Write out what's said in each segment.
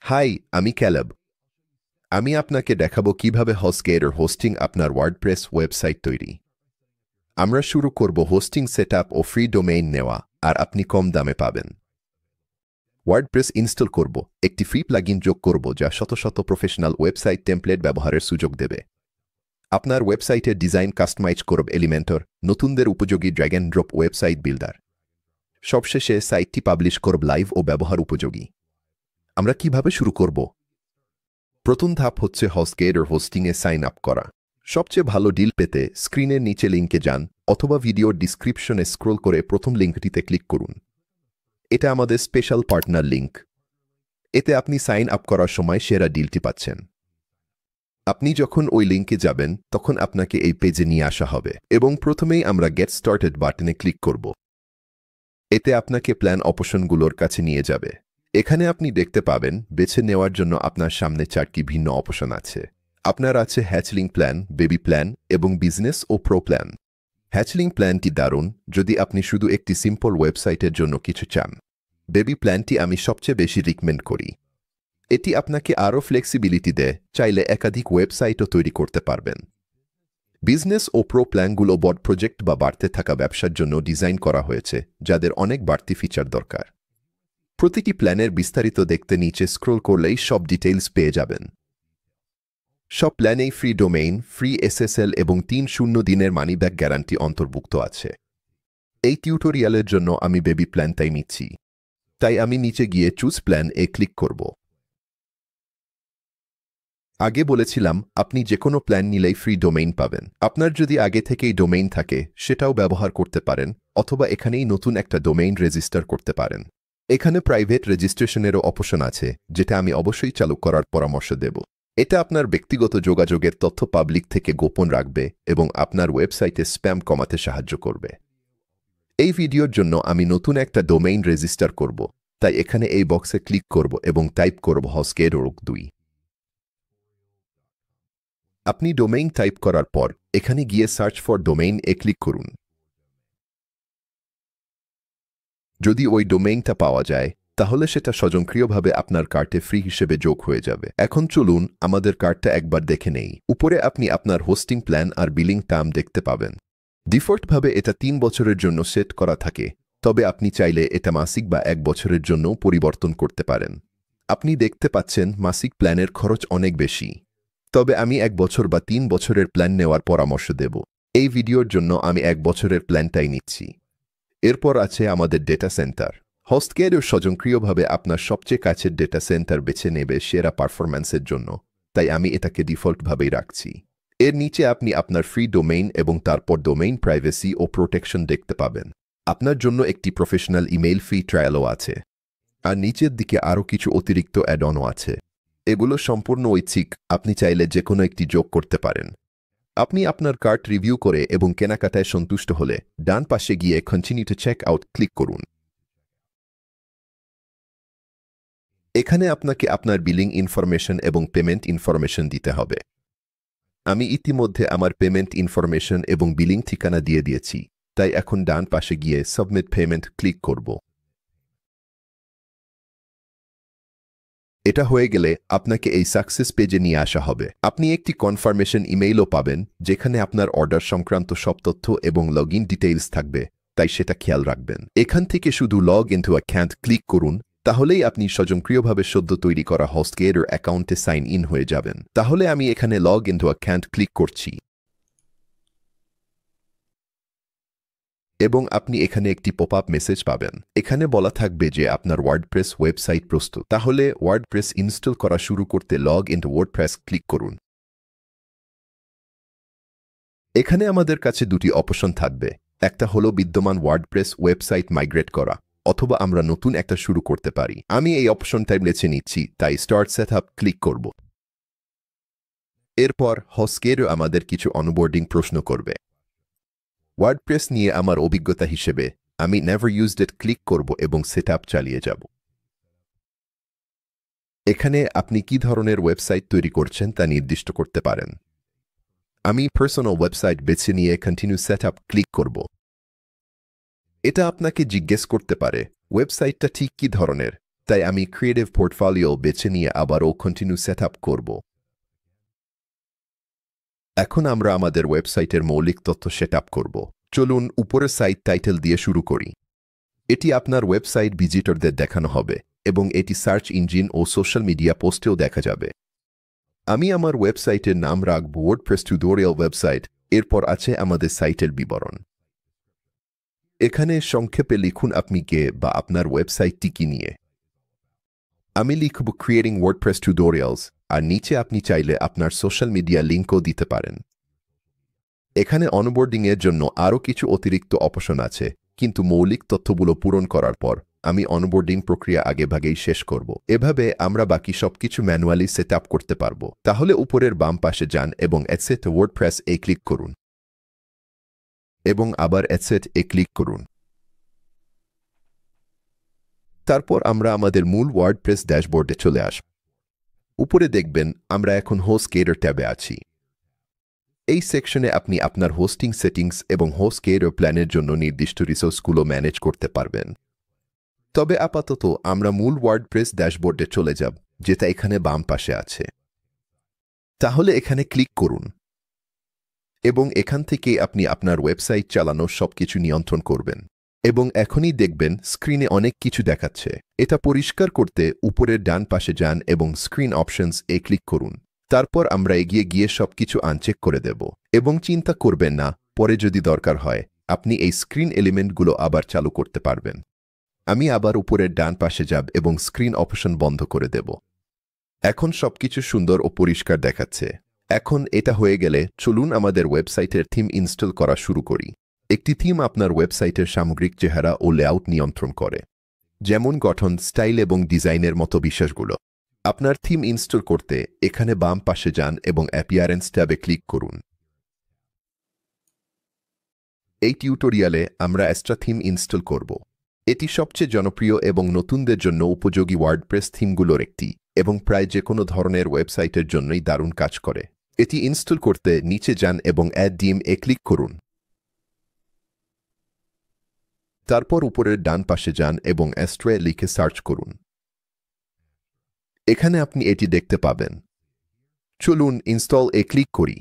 High, আমি Caleb. আমি আপনাকে দেখাবো কিভাবে হস্টগেটর হোস্টিং আপনার ওয়ার্ডপ্রেস ওয়েবসাইট তৈরি। আমরা শুরু করব হোস্টিং সেটআপ ও ফ্রি ডোমেইন নেওয়া, আর আপনি কম দামে পাবেন। ওয়ার্ডপ্রেস ইনস্টল করব, একটি ফ্রি প্লাগইন যোগ করব যা শত শত প্রফেশনাল ওয়েবসাইট টেমপ্লেট ব্যবহারের সুযোগ দেবে। আপনার ওয়েবসাইটের ডিজাইন কাস্টমাইজ করব এলিমেন্টর, নতুনদের উপযোগী drag and drop website builder. সবশেষে সাইটটি পাবলিশ করব লাইভ ও ব্যবহার উপযোগী। আমরা কিভাবে শুরু করব? প্রথম ধাপ হচ্ছে হস্টগেটর হোস্টিংয়ে সাইন আপ করা। সবচেয়ে ভালো ডিল পেতে স্ক্রিনের নিচে লিঙ্কে যান অথবা ভিডিওর ডিসক্রিপশনে স্ক্রল করে প্রথম লিঙ্কটিতে ক্লিক করুন। এটা আমাদের স্পেশাল পার্টনার লিঙ্ক। এতে আপনি সাইন আপ করার সময় সেরা ডিলটি পাচ্ছেন। আপনি যখন ওই লিঙ্কে যাবেন তখন আপনাকে এই পেজে নিয়ে আসা হবে এবং প্রথমেই আমরা গেট স্টার্টেড বাটনে ক্লিক করব। এতে আপনাকে প্ল্যান অপশনগুলোর কাছে নিয়ে যাবে। এখানে আপনি দেখতে পাবেন বেছে নেওয়ার জন্য আপনার সামনে 4টি ভিন্ন অপশন আছে। আপনার আছে হ্যাচলিং প্ল্যান, বেবি প্ল্যান এবং বিজনেস ও প্রো প্ল্যান। হ্যাচলিং প্ল্যানটি দারুণ যদি আপনি শুধু একটি সিম্পল ওয়েবসাইটের জন্য কিছু চান। বেবি প্ল্যানটি আমি সবচেয়ে বেশি রিকমেন্ড করি। এটি আপনাকে আরও ফ্লেক্সিবিলিটি দেয়, চাইলে একাধিক ওয়েবসাইটও তৈরি করতে পারবেন। বিজনেস ও প্রো প্ল্যানগুলো বড় প্রজেক্ট বা বাড়তে থাকা ব্যবসার জন্য ডিজাইন করা হয়েছে, যাদের অনেক বাড়তি ফিচার দরকার। প্রতিটি প্ল্যানের বিস্তারিত দেখতে নিচে স্ক্রল করলেই সব ডিটেইলস পেয়ে যাবেন। সব প্ল্যানেই ফ্রি ডোমেইন, ফ্রি এসএসএল এবং 3 দিনের মানি ব্যাক গ্যারান্টি অন্তর্ভুক্ত আছে। এই টিউটোরিয়ালের জন্য আমি বেবি প্ল্যানটাই নিচ্ছি, তাই আমি নিচে গিয়ে চুজ প্ল্যান এ ক্লিক করব। আগে বলেছিলাম আপনি যে কোনো প্ল্যান নিলেই ফ্রি ডোমেইন পাবেন। আপনার যদি আগে থেকেই ডোমেইন থাকে সেটাও ব্যবহার করতে পারেন, অথবা এখানেই নতুন একটা ডোমেইন রেজিস্টার করতে পারেন। এখানে প্রাইভেট রেজিস্ট্রেশনেরও অপশন আছে, যেটা আমি অবশ্যই চালু করার পরামর্শ দেব। এটা আপনার ব্যক্তিগত যোগাযোগের তথ্য পাবলিক থেকে গোপন রাখবে এবং আপনার ওয়েবসাইটে স্প্যাম কমাতে সাহায্য করবে। এই ভিডিওর জন্য আমি নতুন একটা ডোমেইন রেজিস্টার করব, তাই এখানে এই বক্সে ক্লিক করব এবং টাইপ করব হস্টগেটর 2। আপনি ডোমেইন টাইপ করার পর এখানে গিয়ে search for domain A click করুন। যদি ওই ডোমেইনটা পাওয়া যায় তাহলে সেটা স্বয়ংক্রিয়ভাবে আপনার কার্টে ফ্রি হিসেবে যোগ হয়ে যাবে। এখন চলুন আমাদের কার্টটা একবার দেখে নেই। উপরে আপনি আপনার হোস্টিং প্ল্যান আর বিলিং টার্ম দেখতে পাবেন। ডিফল্টভাবে এটা 3 বছরের জন্য সেট করা থাকে, তবে আপনি চাইলে এটা মাসিক বা 1 বছরের জন্য পরিবর্তন করতে পারেন। আপনি দেখতে পাচ্ছেন মাসিক প্ল্যানের খরচ অনেক বেশি, তবে আমি 1 বছর বা 3 বছরের প্ল্যান নেওয়ার পরামর্শ দেব। এই ভিডিওর জন্য আমি 1 বছরের প্ল্যানটাই নিচ্ছি। এরপর আছে আমাদের ডেটা সেন্টার। হস্টগেটর স্বয়ংক্রিয়ভাবে আপনার সবচেয়ে কাছের ডেটা সেন্টার বেছে নেবে সেরা পারফরম্যান্সের জন্য, তাই আমি এটাকে ডিফল্টভাবেই রাখছি। এর নিচে আপনি আপনার ফ্রি ডোমেইন এবং তারপর ডোমেইন প্রাইভেসি ও প্রোটেকশন দেখতে পাবেন। আপনার জন্য একটি প্রফেশনাল ইমেইল ফ্রি ট্রায়ালও আছে, আর নিচের দিকে আরও কিছু অতিরিক্ত অ্যাড-অনও আছে। এগুলো সম্পূর্ণ ঐচ্ছিক, আপনি চাইলে যে কোনো একটি যোগ করতে পারেন। আপনি আপনার কার্ট রিভিউ করে এবং কেনাকাটায় সন্তুষ্ট হলে ডান পাশে গিয়ে continue to check out click করুন। এখানে আপনাকে আপনার বিলিং ইনফরমেশন এবং পেমেন্ট ইনফরমেশন দিতে হবে। আমি ইতিমধ্যে আমার পেমেন্ট ইনফরমেশন এবং বিলিং ঠিকানা দিয়ে দিয়েছি, তাই এখন ডান পাশে গিয়ে সাবমিট পেমেন্ট ক্লিক করব। এটা হয়ে গেলে আপনাকে এই সাকসেস পেজে নিয়ে আসা হবে। আপনি একটি কনফার্মেশন ইমেইলও পাবেন, যেখানে আপনার অর্ডার সংক্রান্ত সব তথ্য এবং লগ ইন ডিটেইলস থাকবে, তাই সেটা খেয়াল রাখবেন। এখান থেকে শুধু লগ ইনটু অ্যাকাউন্ট ক্লিক করুন, তাহলেই আপনি স্বয়ংক্রিয়ভাবে সদ্য তৈরি করা হস্টগেটর অ্যাকাউন্টে সাইন ইন হয়ে যাবেন। তাহলে আমি এখানে লগ ইনটু অ্যাকাউন্ট ক্লিক করছি এবং আপনি এখানে একটি পপ আপ মেসেজ পাবেন। এখানে বলা থাকবে যে আপনার ওয়ার্ডপ্রেস ওয়েবসাইট প্রস্তুত। তাহলে ওয়ার্ডপ্রেস ইনস্টল করা শুরু করতে লগ ইনটু ওয়ার্ডপ্রেস ক্লিক করুন। এখানে আমাদের কাছে 2টি অপশন থাকবে। একটা হলো বিদ্যমান ওয়ার্ডপ্রেস ওয়েবসাইট মাইগ্রেট করা, অথবা আমরা নতুন একটা শুরু করতে পারি। আমি এই অপশনটাই বেছে নিচ্ছি, তাই স্টার্ট সেটআপ ক্লিক করব। এরপর হস্টগেটর আমাদের কিছু অনবোর্ডিং প্রশ্ন করবে। ওয়ার্ডপ্রেস নিয়ে আমার অভিজ্ঞতা হিসেবে আমি নেভার ইউজড ইট ক্লিক করব এবং সেটআপ চালিয়ে যাব। এখানে আপনি কি ধরনের ওয়েবসাইট তৈরি করছেন তা নির্দিষ্ট করতে পারেন। আমি পার্সোনাল ওয়েবসাইট বেছে নিয়ে কন্টিনিউ সেটআপ ক্লিক করব। এটা আপনাকে জিজ্ঞেস করতে পারে ওয়েবসাইটটা ঠিক কী ধরনের, তাই আমি ক্রিয়েটিভ পোর্টফোলিও বেছে নিয়ে আবারও কন্টিনিউ সেট আপ করব। এখন আমরা আমাদের ওয়েবসাইটের মৌলিক তথ্য সেট আপ করব। চলুন উপরের সাইট টাইটেল দিয়ে শুরু করি। এটি আপনার ওয়েবসাইট ভিজিটরদের দেখানো হবে এবং এটি সার্চ ইঞ্জিন ও সোশ্যাল মিডিয়া পোস্টেও দেখা যাবে। আমি আমার ওয়েবসাইটের নাম রাখব ওয়ার্ডপ্রেস টিউটোরিয়াল ওয়েবসাইট। এরপর আছে আমাদের সাইটের বিবরণ। এখানে সংক্ষেপে লিখুন আপনি কে বা আপনার ওয়েবসাইটটি কি নিয়ে। আমি লিখব ক্রিয়েটিং ওয়ার্ডপ্রেস টিউটোরিয়ালস, আর নিচে আপনি চাইলে আপনার সোশ্যাল মিডিয়া লিঙ্কও দিতে পারেন। এখানে অনবোর্ডিংয়ের জন্য আরও কিছু অতিরিক্ত অপশন আছে, কিন্তু মৌলিক তথ্যগুলো পূরণ করার পর আমি অনবোর্ডিং প্রক্রিয়া আগেভাগেই শেষ করব। এভাবে আমরা বাকি সবকিছু ম্যানুয়ালি সেট আপ করতে পারব। তাহলে উপরের বাম পাশে যান এবং অ্যাডসেট ওয়ার্ডপ্রেস এ ক্লিক করুন এবং আবার অ্যাডসেট এ ক্লিক করুন। তারপর আমরা আমাদের মূল ওয়ার্ডপ্রেস ড্যাশবোর্ডে চলে আসব। উপরে দেখবেন আমরা এখন হোস্টগেটর ট্যাবে আছি। এই সেকশনে আপনি আপনার হোস্টিং সেটিংস এবং হোস্টগেটর প্ল্যানের জন্য নির্দিষ্ট রিসোর্সগুলো ম্যানেজ করতে পারবেন। তবে আপাতত আমরা মূল ওয়ার্ডপ্রেস ড্যাশবোর্ডে চলে যাব, যেটা এখানে বাম পাশে আছে। তাহলে এখানে ক্লিক করুন এবং এখান থেকে আপনি আপনার ওয়েবসাইট চালানোর সবকিছু নিয়ন্ত্রণ করবেন। এবং এখনই দেখবেন স্ক্রিনে অনেক কিছু দেখাচ্ছে। এটা পরিষ্কার করতে উপরের ডান পাশে যান এবং স্ক্রিন অপশনস এ ক্লিক করুন। তারপর আমরা এগিয়ে গিয়ে সবকিছু আনচেক করে দেব। এবং চিন্তা করবেন না, পরে যদি দরকার হয় আপনি এই স্ক্রিন এলিমেন্টগুলো আবার চালু করতে পারবেন। আমি আবার উপরের ডান পাশে যাব এবং স্ক্রিন অপশন বন্ধ করে দেব। এখন সবকিছু সুন্দর ও পরিষ্কার দেখাচ্ছে। এখন এটা হয়ে গেলে চলুন আমাদের ওয়েবসাইটের থিম ইনস্টল করা শুরু করি। একটি থিম আপনার ওয়েবসাইটের সামগ্রিক চেহারা ও লেআউট নিয়ন্ত্রণ করে, যেমন গঠন, স্টাইল এবং ডিজাইনের মতো বিষয়গুলো। আপনার থিম ইনস্টল করতে এখানে বাম পাশে যান এবং অ্যাপিয়ারেন্স ট্যাবে ক্লিক করুন। এই টিউটোরিয়ালে আমরা এক্সট্রা থিম ইনস্টল করব। এটি সবচেয়ে জনপ্রিয় এবং নতুনদের জন্য উপযোগী ওয়ার্ডপ্রেস থিমগুলোর একটি এবং প্রায় যে কোনো ধরনের ওয়েবসাইটের জন্যই দারুণ কাজ করে। এটি ইনস্টল করতে নিচে যান এবং অ্যাড থিম এ ক্লিক করুন। তারপর উপরের ডান পাশে যান এবং অ্যাস্ট্রে লিখে সার্চ করুন। এখানে আপনি এটি দেখতে পাবেন। চলুন ইনস্টল এ ক্লিক করি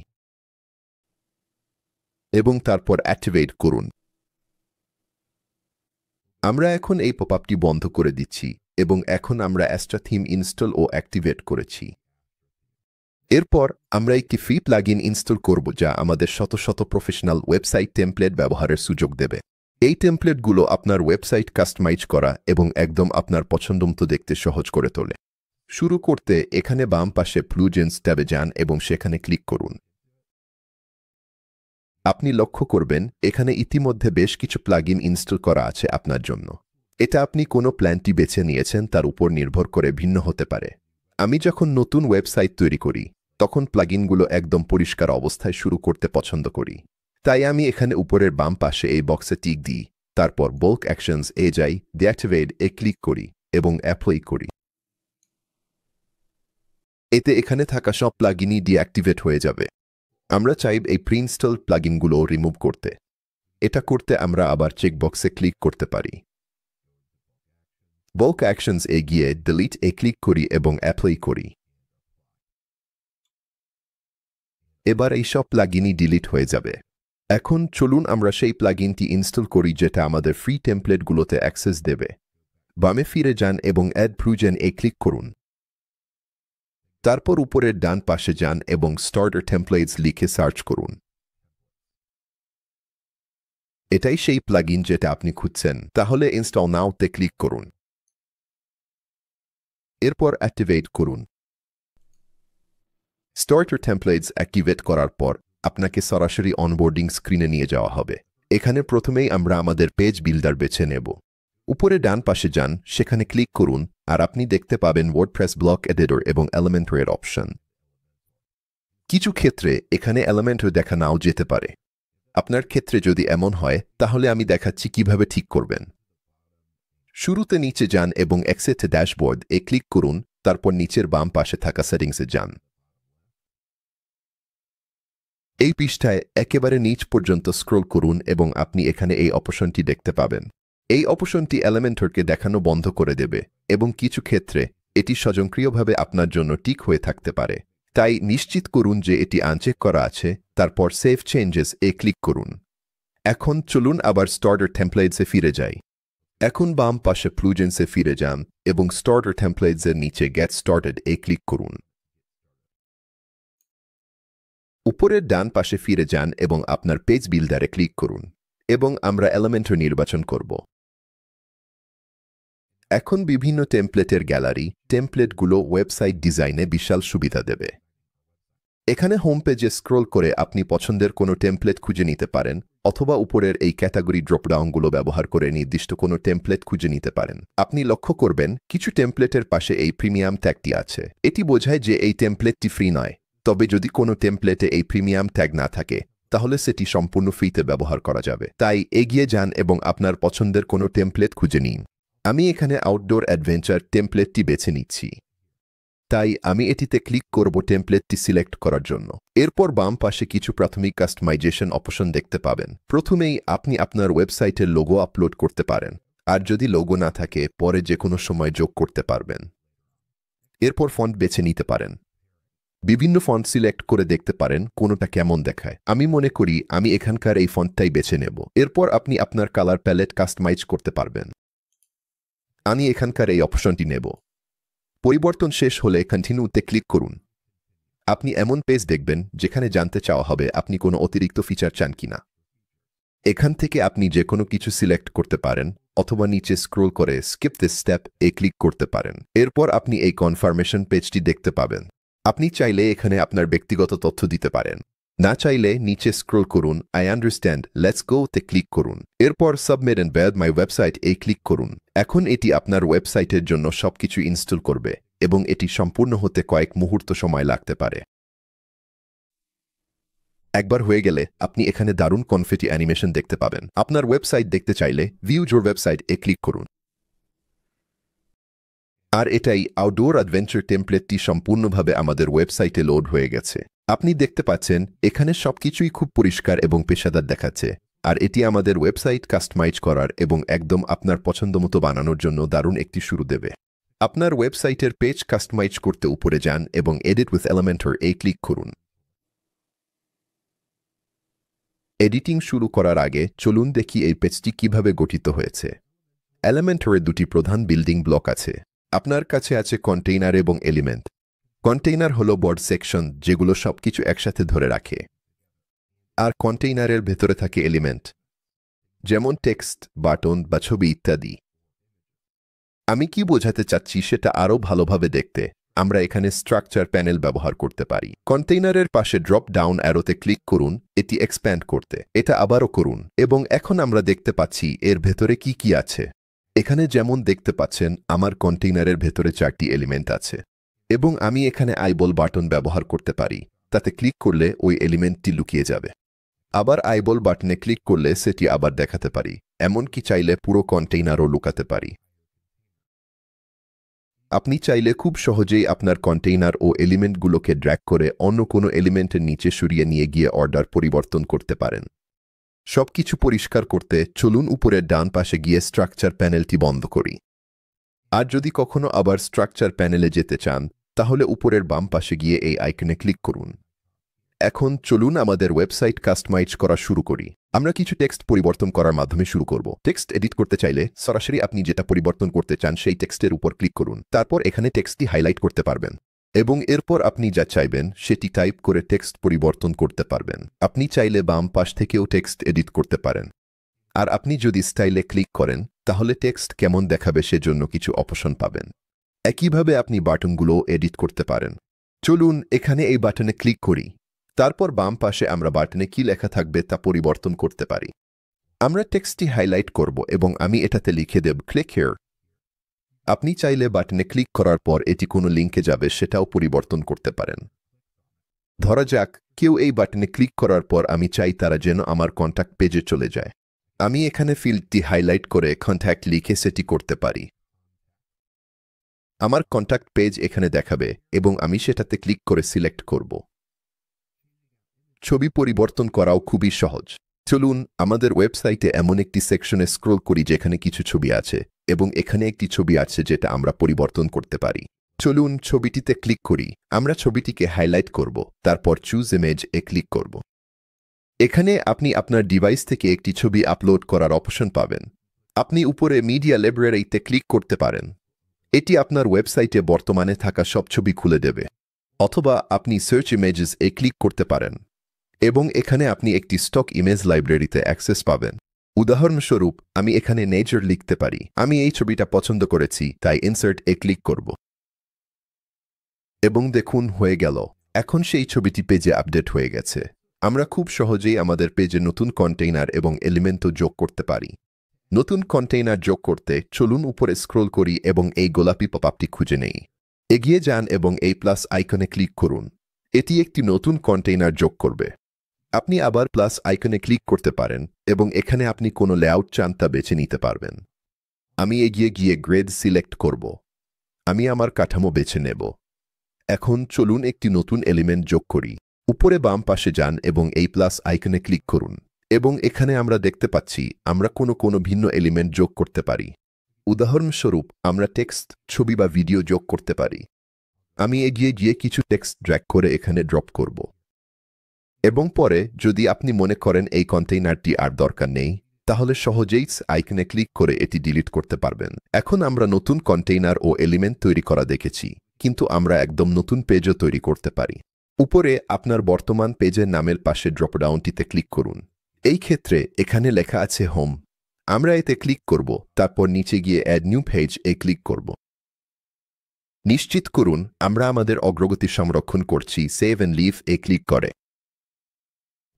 এবং তারপর অ্যাক্টিভেট করুন। আমরা এখন এই পপআপটি বন্ধ করে দিচ্ছি এবং এখন আমরা এক্সট্রা থিম ইনস্টল ও অ্যাক্টিভেট করেছি। এরপর আমরা একটি ফ্রি প্লাগইন ইনস্টল করব, যা আমাদের শত শত প্রফেশনাল ওয়েবসাইট টেমপ্লেট ব্যবহারের সুযোগ দেবে। এই টেমপ্লেটগুলো আপনার ওয়েবসাইট কাস্টমাইজ করা এবং একদম আপনার পছন্দমতো দেখতে সহজ করে তোলে। শুরু করতে এখানে বাম পাশে প্লুজেন্স ট্যাবে যান এবং সেখানে ক্লিক করুন। আপনি লক্ষ্য করবেন এখানে ইতিমধ্যে বেশ কিছু প্লাগইন ইনস্টল করা আছে আপনার জন্য। এটা আপনি কোনো প্ল্যানটি বেছে নিয়েছেন তার উপর নির্ভর করে ভিন্ন হতে পারে। আমি যখন নতুন ওয়েবসাইট তৈরি করি তখন প্লাগইনগুলো একদম পরিষ্কার অবস্থায় শুরু করতে পছন্দ করি। তাই আমি এখানে উপরের বাম পাশে এই বক্সে টিক দিই, তারপর বাল্ক অ্যাকশনস এ যাই, ডিঅ্যাক্টিভেট এ ক্লিক করি এবং অ্যাপ্লাই করি। এতে এখানে থাকা সব প্লাগইনই ডিঅ্যাক্টিভেট হয়ে যাবে। আমরা চাইব এই প্রি-ইনস্টল প্লাগইনগুলো রিমুভ করতে। এটা করতে আমরা আবার চেকবক্সে ক্লিক করতে পারি। বাল্ক অ্যাকশনস এ গিয়ে ডিলিট এ ক্লিক করি এবং অ্যাপ্লাই করি। এবার এই সব প্লাগইনই ডিলিট হয়ে যাবে। এখন চলুন আমরা সেই প্লাগইনটি ইনস্টল করি যেটা আমাদের ফ্রি টেমপ্লেটগুলোতে অ্যাক্সেস দেবে। বামে ফিরে যান এবং অ্যাড প্লুজেন এ ক্লিক করুন। তারপর উপরের ডান পাশে যান এবং স্টার্টার টেমপ্লেটস লিখে সার্চ করুন। এটাই সেই প্লাগইন যেটা আপনি খুঁজছেন। তাহলে ইনস্টল নাও তে ক্লিক করুন। এরপর অ্যাক্টিভেট করুন। স্টার্টার টেমপ্লেটস অ্যাক্টিভেট করার পর আপনাকে সরাসরি অনবোর্ডিং স্ক্রিনে নিয়ে যাওয়া হবে। এখানে প্রথমেই আমরা আমাদের পেজ বিল্ডার বেছে নেব। উপরে ডান পাশে যান, সেখানে ক্লিক করুন আর আপনি দেখতে পাবেন ওয়ার্ডপ্রেস ব্লক এডিটর এবং এলিমেন্টর অপশন। কিছু ক্ষেত্রে এখানে এলিমেন্টর দেখা নাও যেতে পারে। আপনার ক্ষেত্রে যদি এমন হয় তাহলে আমি দেখাচ্ছি কিভাবে ঠিক করবেন। শুরুতে নিচে যান এবং এক্সিট ড্যাশবোর্ড এ ক্লিক করুন, তারপর নিচের বাম পাশে থাকা সেটিংসে যান। এই পৃষ্ঠায় একেবারে নিচ পর্যন্ত স্ক্রল করুন এবং আপনি এখানে এই অপশনটি দেখতে পাবেন। এই অপশনটি এলিমেন্টরকে দেখানো বন্ধ করে দেবে এবং কিছু ক্ষেত্রে এটি স্বয়ংক্রিয়ভাবে আপনার জন্য ঠিক হয়ে থাকতে পারে। তাই নিশ্চিত করুন যে এটি আনচেক করা আছে, তারপর সেভ চেঞ্জেস এ ক্লিক করুন। এখন চলুন আবার স্টার্টার টেমপ্লেটসে ফিরে যাই। এখন বাম পাশে প্লুজেন্সে ফিরে যান এবং স্টার্টার টেমপ্লেটসের নিচে গেট স্টার্টেড এ ক্লিক করুন। উপরের ডান পাশে ফিরে যান এবং আপনার পেজ বিল্ডারে ক্লিক করুন এবং আমরা এলিমেন্টর নির্বাচন করব। এখন বিভিন্ন টেমপ্লেটের গ্যালারি টেমপ্লেটগুলো ওয়েবসাইট ডিজাইনে বিশাল সুবিধা দেবে। এখানে হোম পেজে স্ক্রল করে আপনি পছন্দের কোনো টেমপ্লেট খুঁজে নিতে পারেন অথবা উপরের এই ক্যাটাগরি ড্রপডাউনগুলো ব্যবহার করে নির্দিষ্ট কোনো টেমপ্লেট খুঁজে নিতে পারেন। আপনি লক্ষ্য করবেন কিছু টেমপ্লেটের পাশে এই প্রিমিয়াম ট্যাগটি আছে। এটি বোঝায় যে এই টেমপ্লেটটি ফ্রি নয়, তবে যদি কোনো টেমপ্লেটে এই প্রিমিয়াম ট্যাগ না থাকে তাহলে সেটি সম্পূর্ণ ফ্রিতে ব্যবহার করা যাবে। তাই এগিয়ে যান এবং আপনার পছন্দের কোনো টেমপ্লেট খুঁজে নিন। আমি এখানে আউটডোর অ্যাডভেঞ্চার টেমপ্লেটটি বেছে নিচ্ছি, তাই আমি এটিতে ক্লিক করব টেমপ্লেটটি সিলেক্ট করার জন্য। এরপর বাম পাশে কিছু প্রাথমিক কাস্টমাইজেশন অপশন দেখতে পাবেন। প্রথমেই আপনি আপনার ওয়েবসাইটের লোগো আপলোড করতে পারেন, আর যদি লোগো না থাকে পরে যে কোনো সময় যোগ করতে পারবেন। এরপর ফন্ট বেছে নিতে পারেন। বিভিন্ন ফন্ট সিলেক্ট করে দেখতে পারেন কোনোটা কেমন দেখায়। আমি মনে করি আমি এখানকার এই ফন্টটাই বেছে নেব। এরপর আপনি আপনার কালার প্যালেট কাস্টমাইজ করতে পারবেন। আমি এখানকার এই অপশনটি নেব। পরিবর্তন শেষ হলে কন্টিনিউতে ক্লিক করুন। আপনি এমন পেজ দেখবেন যেখানে জানতে চাওয়া হবে আপনি কোনো অতিরিক্ত ফিচার চান কিনা। এখান থেকে আপনি যে কোনো কিছু সিলেক্ট করতে পারেন অথবা নিচে স্ক্রল করে skip this step A click করতে পারেন। এরপর আপনি এই কনফার্মেশন পেজটি দেখতে পাবেন। আপনি চাইলে এখানে আপনার ব্যক্তিগত তথ্য দিতে পারেন। না চাইলে নিচে স্ক্রল করুন আই আন্ডারস্ট্যান্ড লেটস গো তে ক্লিক করুন। এরপর submit and build my website এ ক্লিক করুন। এখন এটি আপনার ওয়েবসাইটের জন্য সবকিছু ইনস্টল করবে এবং এটি সম্পূর্ণ হতে কয়েক মুহূর্ত সময় লাগতে পারে। একবার হয়ে গেলে আপনি এখানে দারুণ কনফেটি অ্যানিমেশন দেখতে পাবেন। আপনার ওয়েবসাইট দেখতে চাইলে ভিউ ইউর ওয়েবসাইট এ ক্লিক করুন। আর এটাই আউটডোর অ্যাডভেঞ্চার টেমপ্লেটটি সম্পূর্ণভাবে আমাদের ওয়েবসাইটে লোড হয়ে গেছে। আপনি দেখতে পাচ্ছেন এখানে সবকিছুই খুব পরিষ্কার এবং পেশাদার দেখাচ্ছে, আর এটি আমাদের ওয়েবসাইট কাস্টমাইজ করার এবং একদম আপনার পছন্দমতো বানানোর জন্য দারুণ একটি শুরু দেবে। আপনার ওয়েবসাইটের পেজ কাস্টমাইজ করতে উপরে যান এবং edit with Elementor A click করুন। এডিটিং শুরু করার আগে চলুন দেখি এই পেজটি কিভাবে গঠিত হয়েছে। এলিমেন্টরের দুটি প্রধান বিল্ডিং ব্লক আছে। আপনার কাছে আছে কন্টেইনার এবং এলিমেন্ট। কন্টেইনার হলো বড সেকশন যেগুলো সবকিছু একসাথে ধরে রাখে, আর কন্টেইনারের ভেতরে থাকে এলিমেন্ট যেমন টেক্সট, বাটন বা ছবি ইত্যাদি। আমি কি বোঝাতে চাচ্ছি সেটা আরও ভালোভাবে দেখতে আমরা এখানে স্ট্রাকচার প্যানেল ব্যবহার করতে পারি। কন্টেইনারের পাশে ড্রপ ডাউন অ্যারোতে ক্লিক করুন এটি এক্সপ্যান্ড করতে। এটা আবারও করুন এবং এখন আমরা দেখতে পাচ্ছি এর ভেতরে কি কি আছে। এখানে যেমন দেখতে পাচ্ছেন আমার কন্টেইনারের ভেতরে 4টি এলিমেন্ট আছে এবং আমি এখানে আইবল বাটন ব্যবহার করতে পারি। তাতে ক্লিক করলে ওই এলিমেন্টটি লুকিয়ে যাবে। আবার আইবল বাটনে ক্লিক করলে সেটি আবার দেখাতে পারি। এমনকি চাইলে পুরো কন্টেইনারও লুকাতে পারি। আপনি চাইলে খুব সহজেই আপনার কন্টেইনার ও এলিমেন্টগুলোকে ড্র্যাগ করে অন্য কোনো এলিমেন্টের নিচে সরিয়ে নিয়ে গিয়ে অর্ডার পরিবর্তন করতে পারেন। সবকিছু পরিষ্কার করতে চলুন উপরের ডান পাশে গিয়ে স্ট্রাকচার প্যানেলটি বন্ধ করি। আর যদি কখনো আবার স্ট্রাকচার প্যানেলে যেতে চান তাহলে উপরের বাম পাশে গিয়ে এই আইকনে ক্লিক করুন। এখন চলুন আমাদের ওয়েবসাইট কাস্টমাইজ করা শুরু করি। আমরা কিছু টেক্সট পরিবর্তন করার মাধ্যমে শুরু করব। টেক্সট এডিট করতে চাইলে সরাসরি আপনি যেটা পরিবর্তন করতে চান সেই টেক্সটের উপর ক্লিক করুন। তারপর এখানে টেক্সটটি হাইলাইট করতে পারবেন এবং এরপর আপনি যা চাইবেন সেটি টাইপ করে টেক্সট পরিবর্তন করতে পারবেন। আপনি চাইলে বাম পাশ থেকেও টেক্সট এডিট করতে পারেন। আর আপনি যদি স্টাইলে ক্লিক করেন তাহলে টেক্সট কেমন দেখাবে সেজন্য কিছু অপশন পাবেন। একইভাবে আপনি বাটনগুলো এডিট করতে পারেন। চলুন এখানে এই বাটনে ক্লিক করি। তারপর বাম পাশে আমরা বাটনে কি লেখা থাকবে তা পরিবর্তন করতে পারি। আমরা টেক্সটটি হাইলাইট করব এবং আমি এটাতে লিখে দেব ক্লিক হিয়ার। আপনি চাইলে বাটনে ক্লিক করার পর এটি কোনো লিঙ্কে যাবে সেটাও পরিবর্তন করতে পারেন। ধরা যাক কেউ এই বাটনে ক্লিক করার পর আমি চাই তারা যেন আমার কন্ট্যাক্ট পেজে চলে যায়। আমি এখানে ফিল্ডটি হাইলাইট করে কন্ট্যাক্ট লিখে সেটি করতে পারি। আমার কন্ট্যাক্ট পেজ এখানে দেখাবে এবং আমি সেটাতে ক্লিক করে সিলেক্ট করব। ছবি পরিবর্তন করাও খুবই সহজ। চলুন আমাদের ওয়েবসাইটে এমন একটি সেকশনে স্ক্রল করি যেখানে কিছু ছবি আছে এবং এখানে একটি ছবি আছে যেটা আমরা পরিবর্তন করতে পারি। চলুন ছবিটিতে ক্লিক করি। আমরা ছবিটিকে হাইলাইট করব, তারপর চুজ ইমেজ এ ক্লিক করব। এখানে আপনি আপনার ডিভাইস থেকে একটি ছবি আপলোড করার অপশন পাবেন। আপনি উপরে মিডিয়া লাইব্রেরিতে ক্লিক করতে পারেন। এটি আপনার ওয়েবসাইটে বর্তমানে থাকা সব ছবি খুলে দেবে। অথবা আপনি সার্চ ইমেজেস এ ক্লিক করতে পারেন এবং এখানে আপনি একটি স্টক ইমেজ লাইব্রেরিতে অ্যাক্সেস পাবেন। উদাহরণস্বরূপ আমি এখানে নেচার লিখতে পারি। আমি এই ছবিটা পছন্দ করেছি, তাই ইনসার্ট এ ক্লিক করব এবং দেখুন হয়ে গেল। এখন সেই ছবিটি পেজে আপডেট হয়ে গেছে। আমরা খুব সহজেই আমাদের পেজে নতুন কন্টেইনার এবং এলিমেন্টও যোগ করতে পারি। নতুন কন্টেইনার যোগ করতে চলুন উপরে স্ক্রল করি এবং এই গোলাপি পপআপটি খুঁজে নেই। এগিয়ে যান এবং এই প্লাস আইকনে ক্লিক করুন। এটি একটি নতুন কন্টেইনার যোগ করবে। আপনি আবার প্লাস আইকনে ক্লিক করতে পারেন এবং এখানে আপনি কোনো লেআউট চান তা বেছে নিতে পারবেন। আমি এগিয়ে গিয়ে গ্রেড সিলেক্ট করব। আমি আমার কাঠামো বেছে নেব। এখন চলুন একটি নতুন এলিমেন্ট যোগ করি। উপরে বাম পাশে যান এবং এই প্লাস আইকনে ক্লিক করুন এবং এখানে আমরা দেখতে পাচ্ছি আমরা কোনো ভিন্ন এলিমেন্ট যোগ করতে পারি। উদাহরণস্বরূপ আমরা টেক্সট, ছবি বা ভিডিও যোগ করতে পারি। আমি এগিয়ে গিয়ে কিছু টেক্সট ড্র্যাগ করে এখানে ড্রপ করব এবং পরে যদি আপনি মনে করেন এই কন্টেইনারটি আর দরকার নেই, তাহলে সহজেই আইকনে ক্লিক করে এটি ডিলিট করতে পারবেন। এখন আমরা নতুন কন্টেইনার ও এলিমেন্ট তৈরি করা দেখেছি, কিন্তু আমরা একদম নতুন পেজও তৈরি করতে পারি। উপরে আপনার বর্তমান পেজের নামের পাশে ড্রপডাউনটিতে ক্লিক করুন। এই ক্ষেত্রে এখানে লেখা আছে হোম। আমরা এতে ক্লিক করব, তারপর নিচে গিয়ে অ্যাড নিউ পেজ এ ক্লিক করব। নিশ্চিত করুন আমরা আমাদের অগ্রগতি সংরক্ষণ করছি। সেভ অ্যান্ড লিভ এ ক্লিক করে।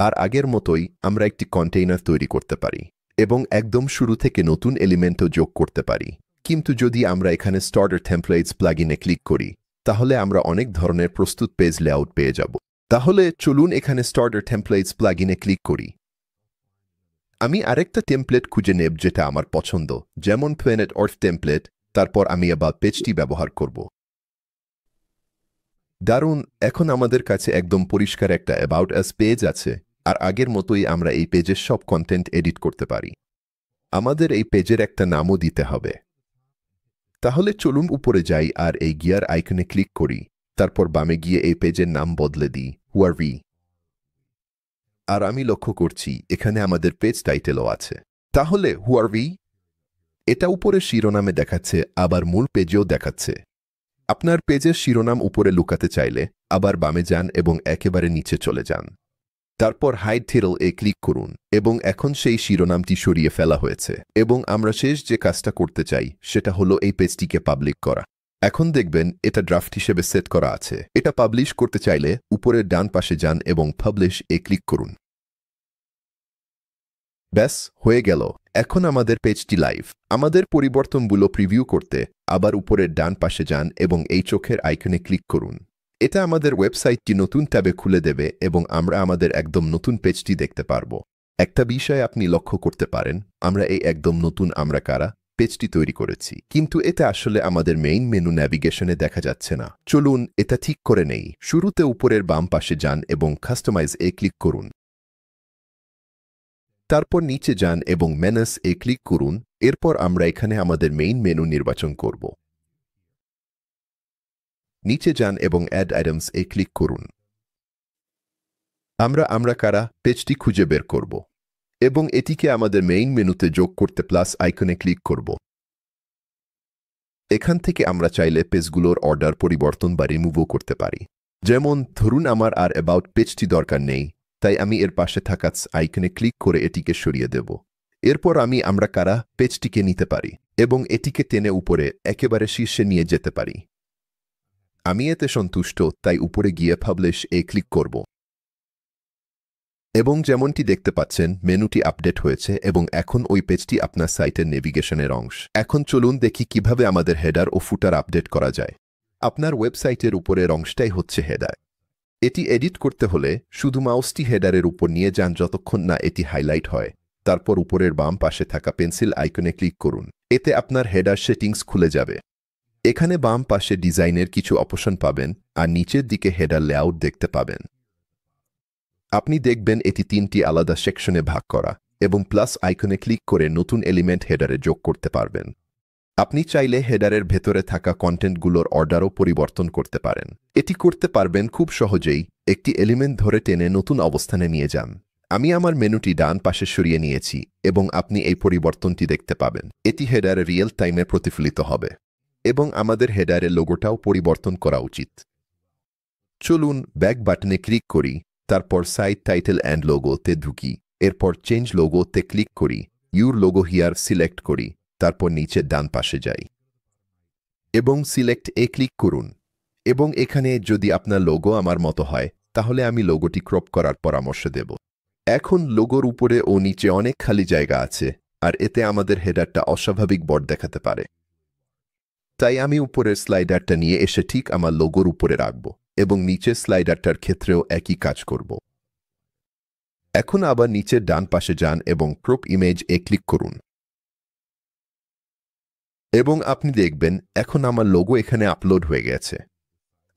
আর আগের মতোই আমরা একটি কন্টেইনার তৈরি করতে পারি এবং একদম শুরু থেকে নতুন এলিমেন্টও যোগ করতে পারি। কিন্তু যদি আমরা এখানে স্টার্টার টেমপ্লেটস প্লাগইনে ক্লিক করি, তাহলে আমরা অনেক ধরনের প্রস্তুত পেজ লেআউট পেয়ে যাব। তাহলে চলুন এখানে স্টার্টার টেমপ্লেটস প্লাগইনে ক্লিক করি। আমি আরেকটা টেমপ্লেট খুঁজে নেব যেটা আমার পছন্দ, যেমন প্ল্যানেট আর্থ টেমপ্লেট। তারপর আমি আবার পেজটি ব্যবহার করব। দারুণ! এখন আমাদের কাছে একদম পরিষ্কার একটা অ্যাবাউট আস পেজ আছে, আর আগের মতোই আমরা এই পেজের সব কন্টেন্ট এডিট করতে পারি। আমাদের এই পেজের একটা নামও দিতে হবে। তাহলে চলুন উপরে যাই আর এই গিয়ার আইকনে ক্লিক করি। তারপর বামে গিয়ে এই পেজের নাম বদলে দিই হু আর উই। আর আমি লক্ষ্য করছি এখানে আমাদের পেজ টাইটেলও আছে। তাহলে হু আর উই এটা উপরে শিরোনামে দেখাচ্ছে, আবার মূল পেজেও দেখাচ্ছে। আপনার পেজের শিরোনাম উপরে লুকাতে চাইলে আবার বামে যান এবং একেবারে নিচে চলে যান। তারপর হাইড টাইটেল এ ক্লিক করুন এবং এখন সেই শিরোনামটি সরিয়ে ফেলা হয়েছে এবং আমরা শেষ যে কাজটা করতে চাই সেটা হলো এই পেজটিকে পাবলিক করা। এখন দেখবেন এটা ড্রাফট হিসেবে সেট করা আছে। এটা পাবলিশ করতে চাইলে উপরের ডান পাশে যান এবং পাবলিশ এ ক্লিক করুন। ব্যাস, হয়ে গেল। এখন আমাদের পেজটি লাইভ। আমাদের পরিবর্তনগুলো প্রিভিউ করতে আবার উপরের ডান পাশে যান এবং এই চোখের আইকনে ক্লিক করুন। এটা আমাদের ওয়েবসাইটটি নতুন ট্যাবে খুলে দেবে এবং আমরা আমাদের একদম নতুন পেজটি দেখতে পারব। একটা বিষয় আপনি লক্ষ্য করতে পারেন, আমরা এই একদম নতুন আমরা কারা পেজটি তৈরি করেছি, কিন্তু এটা আসলে আমাদের মেইন মেনু ন্যাভিগেশনে দেখা যাচ্ছে না। চলুন এটা ঠিক করে নেই। শুরুতে উপরের বাম পাশে যান এবং কাস্টমাইজ এ ক্লিক করুন। তারপর নিচে যান এবং মেনুস এ ক্লিক করুন। এরপর আমরা এখানে আমাদের মেইন মেনু নির্বাচন করব। নিচে যান এবং অ্যাড আইটেমস এ ক্লিক করুন। আমরা কারা পেজটি খুঁজে বের করব এবং এটিকে আমাদের মেইন মেনুতে যোগ করতে প্লাস আইকনে ক্লিক করব। এখান থেকে আমরা চাইলে পেজগুলোর অর্ডার পরিবর্তন বা রিমুভও করতে পারি। যেমন ধরুন আমার আর অ্যাবাউট পেজটি দরকার নেই, তাই আমি এর পাশে থাকা আইকনে ক্লিক করে এটিকে সরিয়ে দেব। এরপর আমরা কারা পেজটিকে নিতে পারি এবং এটিকে টেনে উপরে একেবারে শীর্ষে নিয়ে যেতে পারি। আমি এতে সন্তুষ্ট, তাই উপরে গিয়ে পাবলিশ এ ক্লিক করব এবং যেমনটি দেখতে পাচ্ছেন মেনুটি আপডেট হয়েছে এবং এখন ওই পেজটি আপনার সাইটের নেভিগেশনের অংশ। এখন চলুন দেখি কিভাবে আমাদের হেডার ও ফুটার আপডেট করা যায়। আপনার ওয়েবসাইটের উপরের অংশটাই হচ্ছে হেডার। এটি এডিট করতে হলে শুধু মাউসটি হেডারের উপর নিয়ে যান যতক্ষণ না এটি হাইলাইট হয়। তারপর উপরের বাম পাশে থাকা পেন্সিল আইকনে ক্লিক করুন। এতে আপনার হেডার সেটিংস খুলে যাবে। এখানে বাম পাশে ডিজাইনের কিছু অপশন পাবেন আর নিচের দিকে হেডার লেআউট দেখতে পাবেন। আপনি দেখবেন এটি 3টি আলাদা সেকশনে ভাগ করা এবং প্লাস আইকনে ক্লিক করে নতুন এলিমেন্ট হেডারে যোগ করতে পারবেন। আপনি চাইলে হেডারের ভেতরে থাকা কন্টেন্টগুলোর অর্ডারও পরিবর্তন করতে পারেন। এটি করতে পারবেন খুব সহজেই। একটি এলিমেন্ট ধরে টেনে নতুন অবস্থানে নিয়ে যান। আমি আমার মেনুটি ডান পাশে সরিয়ে নিয়েছি এবং আপনি এই পরিবর্তনটি দেখতে পাবেন। এটি হেডারে রিয়েল টাইমে প্রতিফলিত হবে এবং আমাদের হেডারের লোগোটাও পরিবর্তন করা উচিত। চলুন ব্যাক বাটনে ক্লিক করি, তারপর সাইট টাইটেল অ্যান্ড লোগোতে ঢুকি, এরপর চেঞ্জ লোগোতে ক্লিক করি, ইউর লোগো হিয়ার সিলেক্ট করি, তারপর নিচে ডান পাশে যাই এবং সিলেক্ট এ ক্লিক করুন। এবং এখানে যদি আপনার লোগো আমার মতো হয় তাহলে আমি লোগোটি ক্রপ করার পরামর্শ দেব। এখন লোগোর উপরে ও নিচে অনেক খালি জায়গা আছে আর এতে আমাদের হেডারটা অস্বাভাবিক বড় দেখাতে পারে। তাই আমি উপরের স্লাইডারটা নিয়ে এসে ঠিক আমার লোগোর উপরে রাখব এবং নিচের স্লাইডারটার ক্ষেত্রেও একই কাজ করব। এখন আবার নিচের ডান পাশে যান এবং ক্রপ ইমেজ এ ক্লিক করুন এবং আপনি দেখবেন এখন আমার লোগো এখানে আপলোড হয়ে গেছে।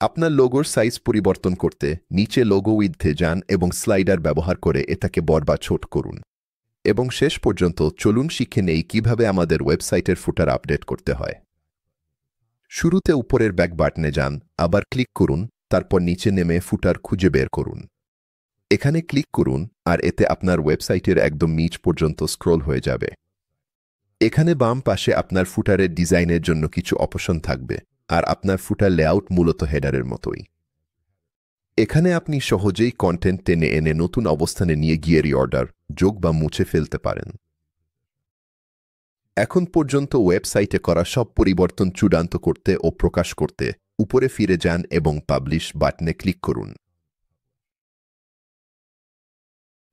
আপনার লোগোর সাইজ পরিবর্তন করতে নিচে লোগো উইথে যান এবং স্লাইডার ব্যবহার করে এটাকে বড় বা ছোট করুন। এবং শেষ পর্যন্ত চলুন শিখে নেই কিভাবে আমাদের ওয়েবসাইটের ফুটার আপডেট করতে হয়। শুরুতে উপরের ব্যাক বাটনে যান, আবার ক্লিক করুন, তারপর নিচে নেমে ফুটার খুঁজে বের করুন। এখানে ক্লিক করুন আর এতে আপনার ওয়েবসাইটের একদম নিচ পর্যন্ত স্ক্রল হয়ে যাবে। এখানে বাম পাশে আপনার ফুটারের ডিজাইনের জন্য কিছু অপশন থাকবে আর আপনার ফুটার লেআউট মূলত হেডারের মতোই। এখানে আপনি সহজেই কন্টেন্ট টেনে এনে নতুন অবস্থানে নিয়ে গিয়ে রিঅর্ডার, যোগ বা মুছে ফেলতে পারেন। এখন পর্যন্ত ওয়েবসাইটে করা সব পরিবর্তন চূড়ান্ত করতে ও প্রকাশ করতে উপরে ফিরে যান এবং পাবলিশ বাটনে ক্লিক করুন।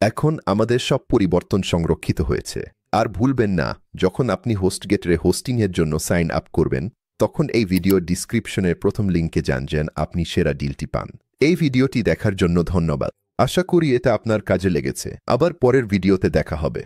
এখন আমাদের সব পরিবর্তন সংরক্ষিত হয়েছে। আর ভুলবেন না, যখন আপনি হোস্টগেটরে হোস্টিংয়ের জন্য সাইন আপ করবেন তখন এই ভিডিও ডিসক্রিপশনের প্রথম লিঙ্কে যান যেন আপনি সেরা ডিলটি পান। এই ভিডিওটি দেখার জন্য ধন্যবাদ। আশা করি এটা আপনার কাজে লেগেছে। আবার পরের ভিডিওতে দেখা হবে।